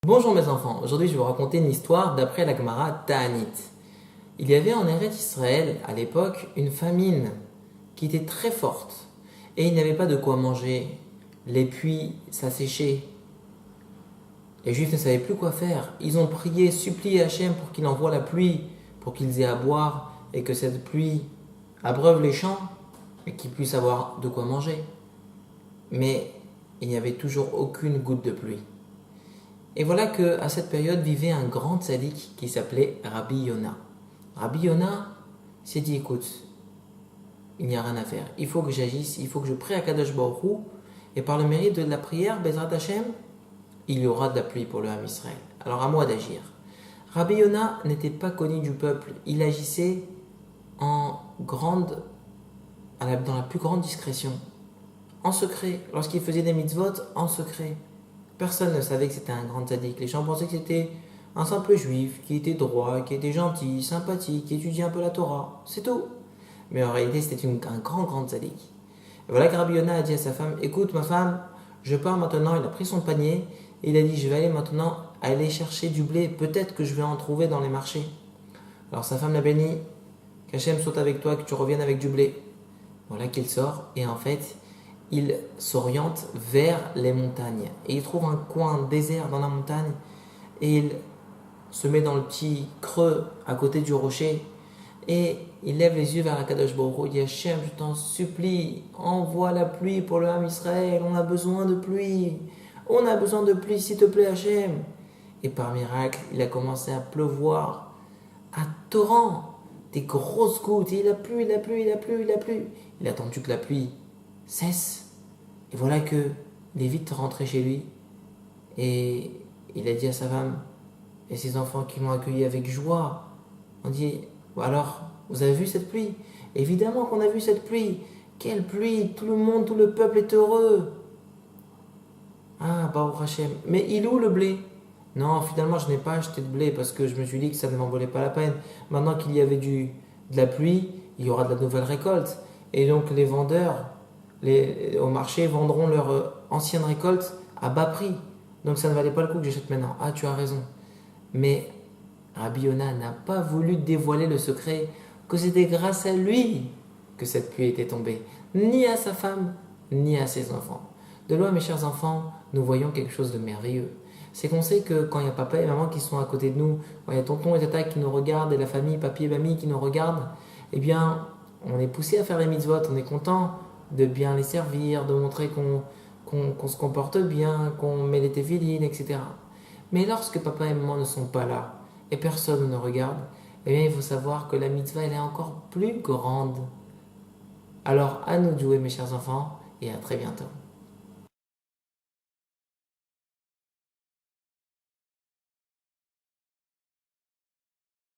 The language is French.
Bonjour mes enfants, aujourd'hui je vais vous raconter une histoire d'après la Gemara Ta'anit. Il y avait en Eretz Israël à l'époque une famine qui était très forte et ils n'avaient pas de quoi manger. Les puits s'asséchaient. Les Juifs ne savaient plus quoi faire. Ils ont prié, supplié Hachem pour qu'il envoie la pluie, pour qu'ils aient à boire et que cette pluie abreuve les champs et qu'ils puissent avoir de quoi manger. Mais il n'y avait toujours aucune goutte de pluie. Et voilà qu'à cette période vivait un grand tzaddik qui s'appelait Rabbi Yona. Rabbi Yona s'est dit, écoute, il n'y a rien à faire. Il faut que j'agisse, il faut que je prie à Kadosh Baruch Hu, et par le mérite de la prière, Bezrat Hashem, il y aura de la pluie pour le Ham Israël. Alors à moi d'agir. Rabbi Yona n'était pas connu du peuple. Il agissait dans la plus grande discrétion, en secret. Lorsqu'il faisait des mitzvot, en secret. Personne ne savait que c'était un grand tzaddik. Les gens pensaient que c'était un simple juif qui était droit, qui était gentil, sympathique, qui étudiait un peu la Torah. C'est tout. Mais en réalité, c'était un grand tzaddik. Et voilà que Rabbi Yona a dit à sa femme, écoute ma femme, je pars maintenant. Il a pris son panier et il a dit, je vais aller maintenant aller chercher du blé. Peut-être que je vais en trouver dans les marchés. Alors sa femme l'a béni, qu'Hachem soit avec toi, que tu reviennes avec du blé. Voilà qu'il sort et en fait, il s'oriente vers les montagnes. Et il trouve un coin désert dans la montagne. Et il se met dans le petit creux à côté du rocher. Et il lève les yeux vers la Kadosh Baruch Hu. Il dit, Hachem, je t'en supplie, envoie la pluie pour le Ham Israël. On a besoin de pluie. On a besoin de pluie, s'il te plaît, Hachem. Et par miracle, il a commencé à pleuvoir à torrent. Des grosses gouttes. Et il a plu. Il a attendu que la pluie cesse. Et voilà que il est vite rentré chez lui. Et il a dit à sa femme et ses enfants qui l'ont accueilli avec joie. On dit, alors, vous avez vu cette pluie? Évidemment qu'on a vu cette pluie. Quelle pluie! Tout le monde, tout le peuple est heureux. Ah, Baruch Hashem. Mais il est où le blé? Non, finalement, je n'ai pas acheté de blé parce que je me suis dit que ça ne m'en valait pas la peine. Maintenant qu'il y avait de la pluie, il y aura de la nouvelle récolte. Et donc, les vendeurs au marché vendront leur ancienne récolte à bas prix. Donc, ça ne valait pas le coup que j'achète maintenant. Ah, tu as raison. Mais Rabbi Yona n'a pas voulu dévoiler le secret que c'était grâce à lui que cette pluie était tombée. Ni à sa femme, ni à ses enfants. De loin, mes chers enfants, nous voyons quelque chose de merveilleux. C'est qu'on sait que quand il y a papa et maman qui sont à côté de nous, quand il y a tonton et tata qui nous regardent, et la famille, papi et mamie qui nous regardent, eh bien, on est poussé à faire les mitzvot, on est content de bien les servir, de montrer qu'on se comporte bien, qu'on met les téfilines, etc. Mais lorsque papa et maman ne sont pas là, et personne ne regarde, eh bien, il faut savoir que la mitzvah, elle est encore plus grande. Alors, à nous de jouer, mes chers enfants, et à très bientôt.